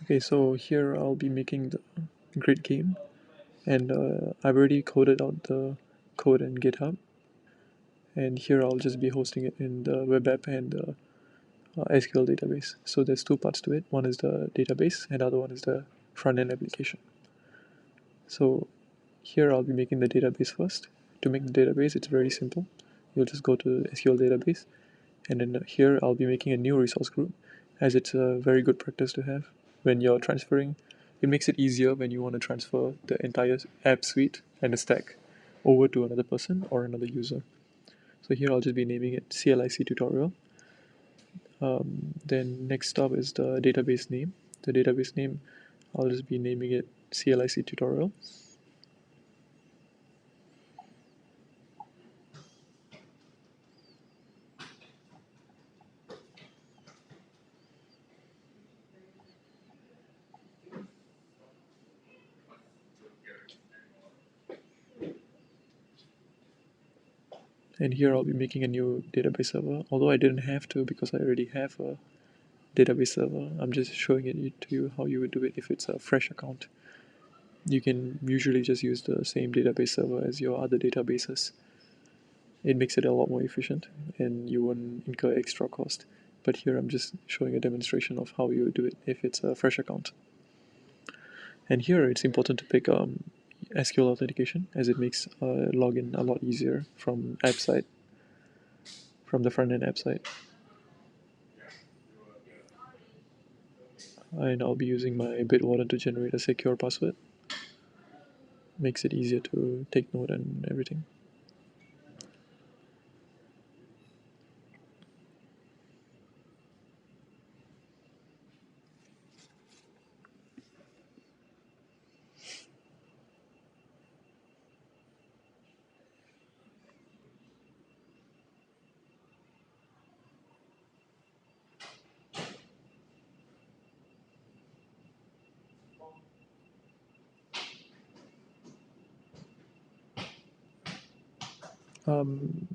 Okay, so here I'll be making the grid game, and I've already coded out the code in GitHub, and here I'll just be hosting it in the web app and the SQL database. So there's two parts to it. One is the database, and the other one is the front-end application. So here I'll be making the database first. To make the database, it's very simple. You'll just go to SQL database, and then here I'll be making a new resource group, as it's a very good practice to have when you're transferring. It makes it easier when you want to transfer the entire app suite and the stack over to another person or another user. So here I'll just be naming it CLIC tutorial. Then next up is the database name. The database name, I'll just be naming it CLIC tutorial. And here I'll be making a new database server, although I didn't have to because I already have a database server. I'm just showing it to you how you would do it if it's a fresh account. You can usually just use the same database server as your other databases. It makes it a lot more efficient and you won't incur extra cost. But here I'm just showing a demonstration of how you would do it if it's a fresh account. And here it's important to pick SQL authentication, as it makes login a lot easier from app side, from the front end app side. And I'll be using my Bitwarden to generate a secure password. Makes it easier to take note and everything.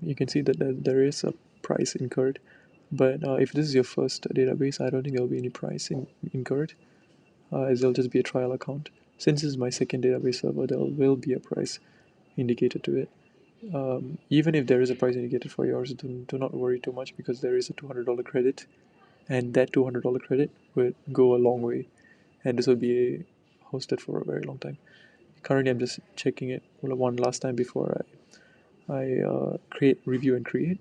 You can see that there is a price incurred, but if this is your first database, I don't think there will be any price incurred, as it'll just be a trial account. Since this is my second database server, there will be a price indicated to it. Even if there is a price indicated for yours, do not worry too much, because there is a $200 credit, and that $200 credit would go a long way, and this will be hosted for a very long time. Currently, I'm just checking it one last time before I create, review, and create.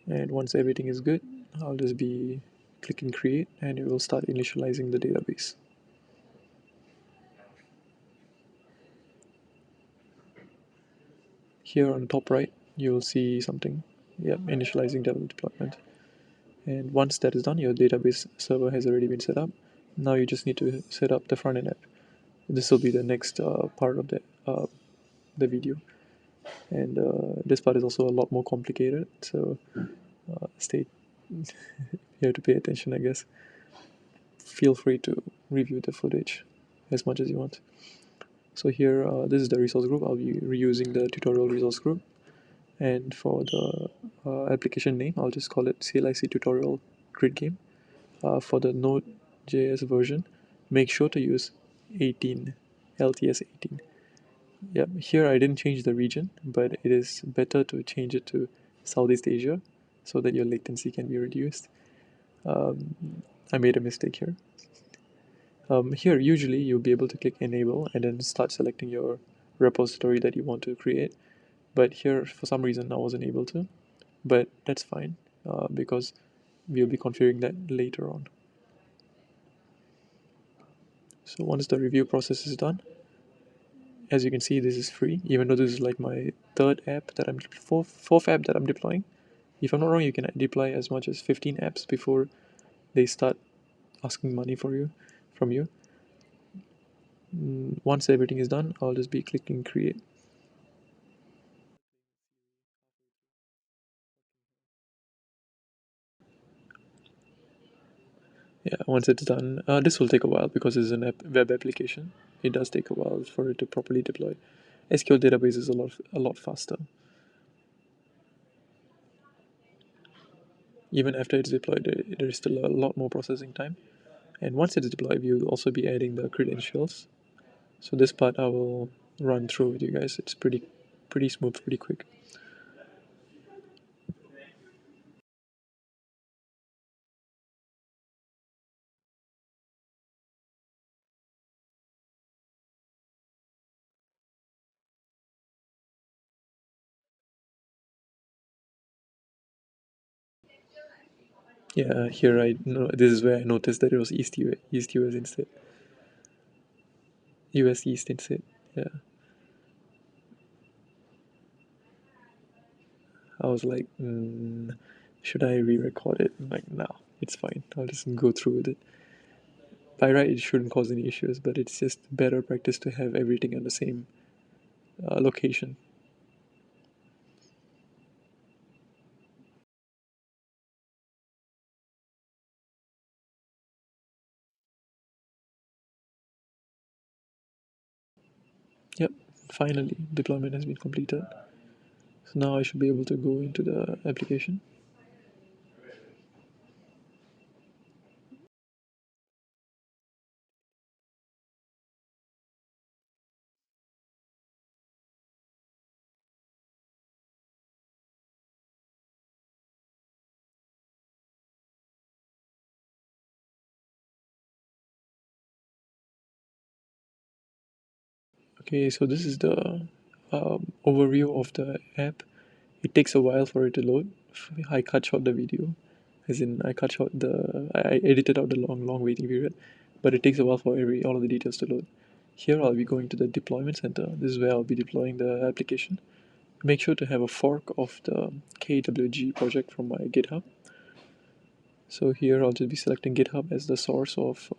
And once everything is good, I'll just be clicking create, and it will start initializing the database. Here on the top right, you will see something. Yep, initializing deployment. And once that is done, your database server has already been set up. Now you just need to set up the front end app. This will be the next part of the video. And this part is also a lot more complicated, so stay you have to pay attention, I guess. Feel free to review the footage as much as you want. So here, this is the resource group. I'll be reusing the tutorial resource group. And for the application name, I'll just call it CLIC tutorial grid game. For the Node.js version, make sure to use 18, LTS 18. Yep, here I didn't change the region, but it is better to change it to Southeast Asia so that your latency can be reduced. I made a mistake here. Here, usually you'll be able to click enable and then start selecting your repository that you want to create. But here, for some reason, I wasn't able to. But that's fine, because we'll be configuring that later on. So once the review process is done, as you can see, this is free, even though this is like my fourth app that I'm deploying. If I'm not wrong, you can deploy as much as 15 apps before they start asking money from you. Once everything is done, I'll just be clicking create. Yeah, once it's done, this will take a while because it's an web application. It does take a while for it to properly deploy. SQL database is a lot faster. Even after it's deployed, there is still a lot more processing time. And once it's deployed, we'll also be adding the credentials. So this part I will run through with you guys. It's pretty smooth, pretty quick. Yeah, here I know this is where I noticed that it was East US instead. US East instead. Yeah, I was like, should I re-record it? I'm like, no, it's fine. I'll just go through with it. By right, it shouldn't cause any issues, but it's just better practice to have everything at the same location. Yep, finally, deployment has been completed. So now I should be able to go into the application. Okay, so this is the overview of the app. It takes a while for it to load. I cut short the video, as in I cut short I edited out the long waiting period, but it takes a while for all of the details to load. Here I'll be going to the deployment center. This is where I'll be deploying the application. Make sure to have a fork of the KWG project from my GitHub. So here I'll just be selecting GitHub as the source of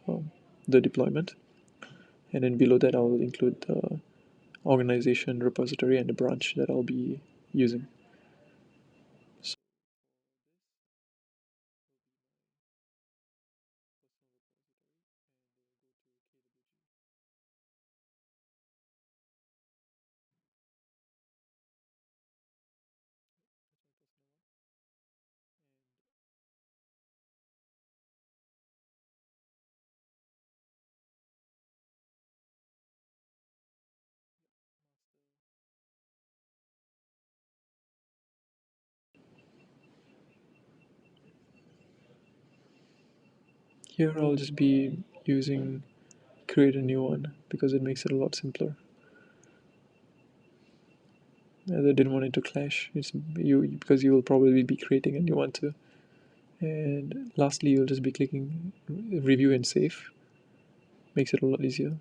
the deployment, and then below that I'll include the organization repository and the branch that I'll be using. So here I'll just be using create a new one because it makes it a lot simpler. As I didn't want it to clash. It's you because you will probably be creating a new one too. And lastly, you'll just be clicking review and save. Makes it a lot easier.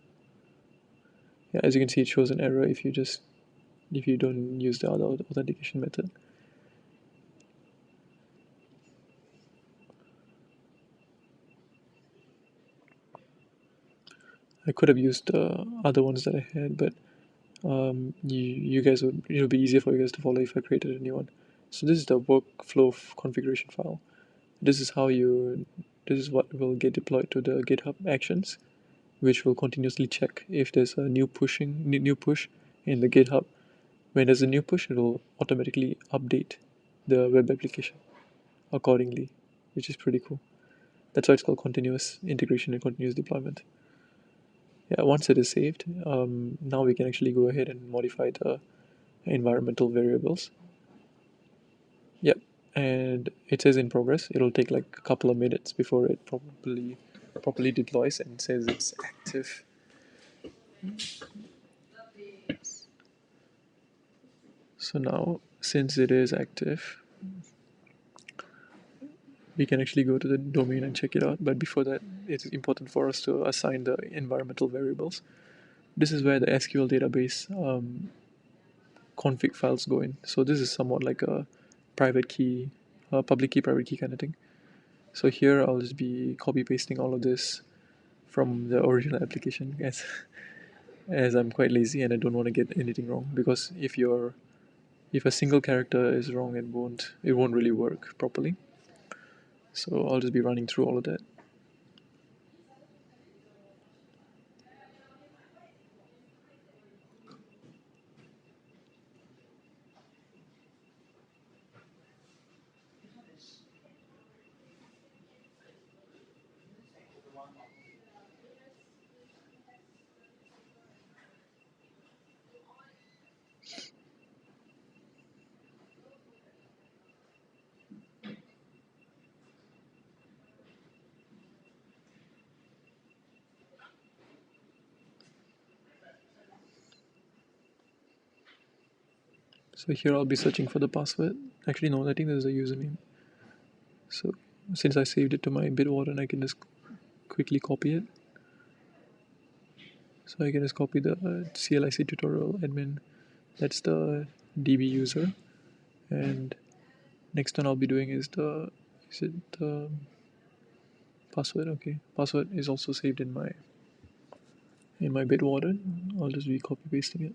Yeah, as you can see, it shows an error if you don't use the other authentication method. I could have used the other ones that I had, but you guys it'll be easier for you guys to follow if I created a new one. So this is the workflow configuration file. This is how you this is what will get deployed to the GitHub Actions, which will continuously check if there's a new push in the GitHub. When there's a new push, it will automatically update the web application accordingly, which is pretty cool. That's why it's called continuous integration and continuous deployment. Yeah, once it is saved, now we can actually go ahead and modify the environmental variables. Yep, and it says in progress. It'll take like a couple of minutes before it properly deploys and says it's active. So now, since it is active, we can actually go to the domain and check it out. But before that, it's important for us to assign the environmental variables. This is where the SQL database config files go in. So this is somewhat like a private key, public key, private key kind of thing. So here I'll just be copy pasting all of this from the original application as I'm quite lazy and I don't want to get anything wrong, because if a single character is wrong, it won't really work properly. So I'll just be running through all of that. So here I'll be searching for the password. Actually, no, I think there's a username. So since I saved it to my Bitwarden, I can just quickly copy it. So I can just copy the CLIC tutorial admin. That's the DB user. And next one I'll be doing is the password. Okay, password is also saved in my Bitwarden. I'll just be copy pasting it.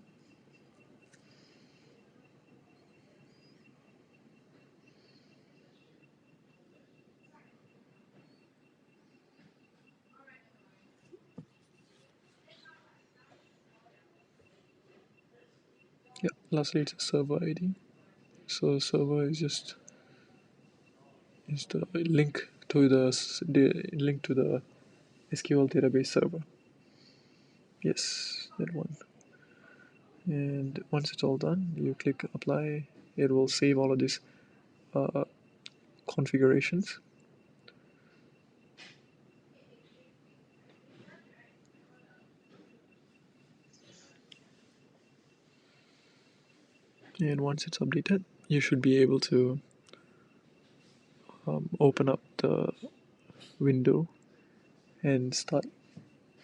Yeah, lastly it's a server ID. So server is just is the link to the link to the SQL database server. Yes, that one. And once it's all done, you click apply. It will save all of these uh, configurations. And once it's updated, you should be able to open up the window and start.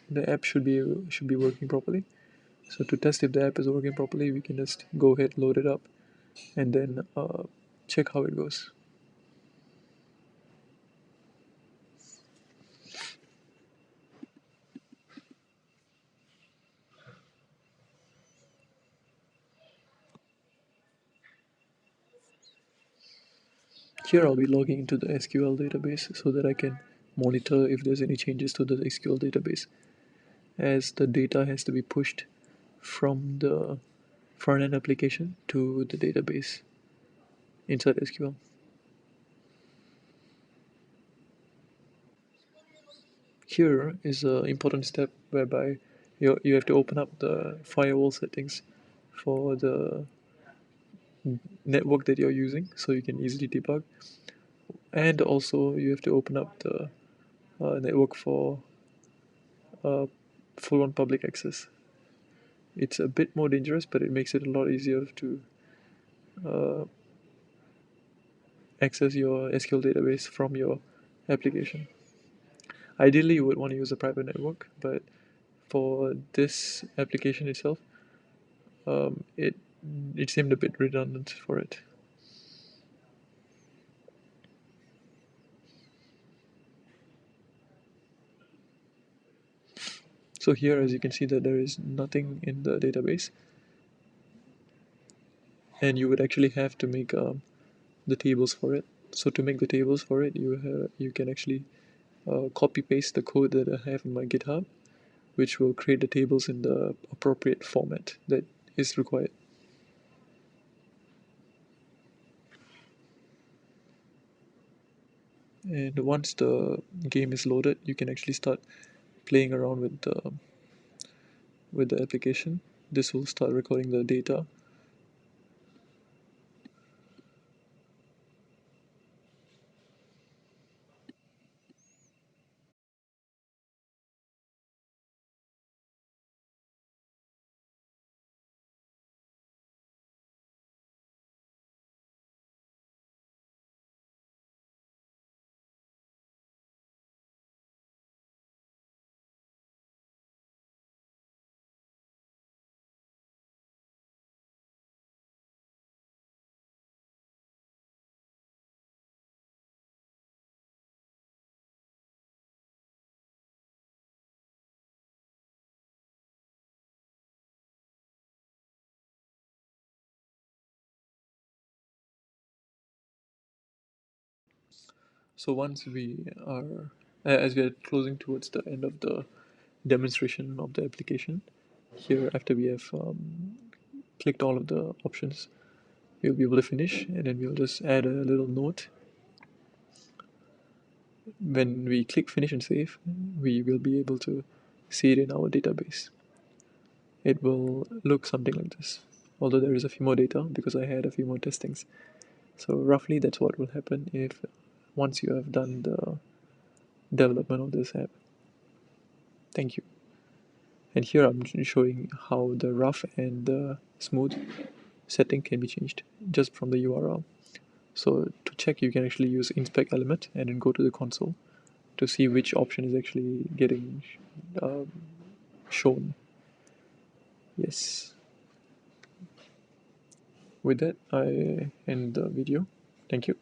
The app should be working properly. So to test if the app is working properly, we can just go ahead, load it up, and then check how it goes. Here I'll be logging into the SQL database so that I can monitor if there's any changes to the SQL database, as the data has to be pushed from the front end application to the database inside SQL. Here is an important step whereby you have to open up the firewall settings for the network that you're using so you can easily debug, and also you have to open up the network for uh, full on public access. It's a bit more dangerous, but it makes it a lot easier to uh, access your SQL database from your application. Ideally, you would want to use a private network, but for this application itself, it seemed a bit redundant for it. So here, as you can see, that there is nothing in the database, and you would actually have to make the tables for it. So to make the tables for it, you can actually copy paste the code that I have in my GitHub, which will create the tables in the appropriate format that is required. And once the game is loaded, you can actually start playing around with the application. This will start recording the data. So once we are, as we are closing towards the end of the demonstration of the application, here after we have clicked all of the options, we'll be able to finish, and then we'll just add a little note. When we click finish and save, we will be able to see it in our database. It will look something like this, although there is a few more data because I had a few more testings. So roughly that's what will happen if once you have done the development of this app. Thank you. And here I'm showing how the rough and the smooth setting can be changed just from the URL. So to check, you can actually use inspect element and then go to the console to see which option is actually getting shown. Yes. With that, I end the video. Thank you.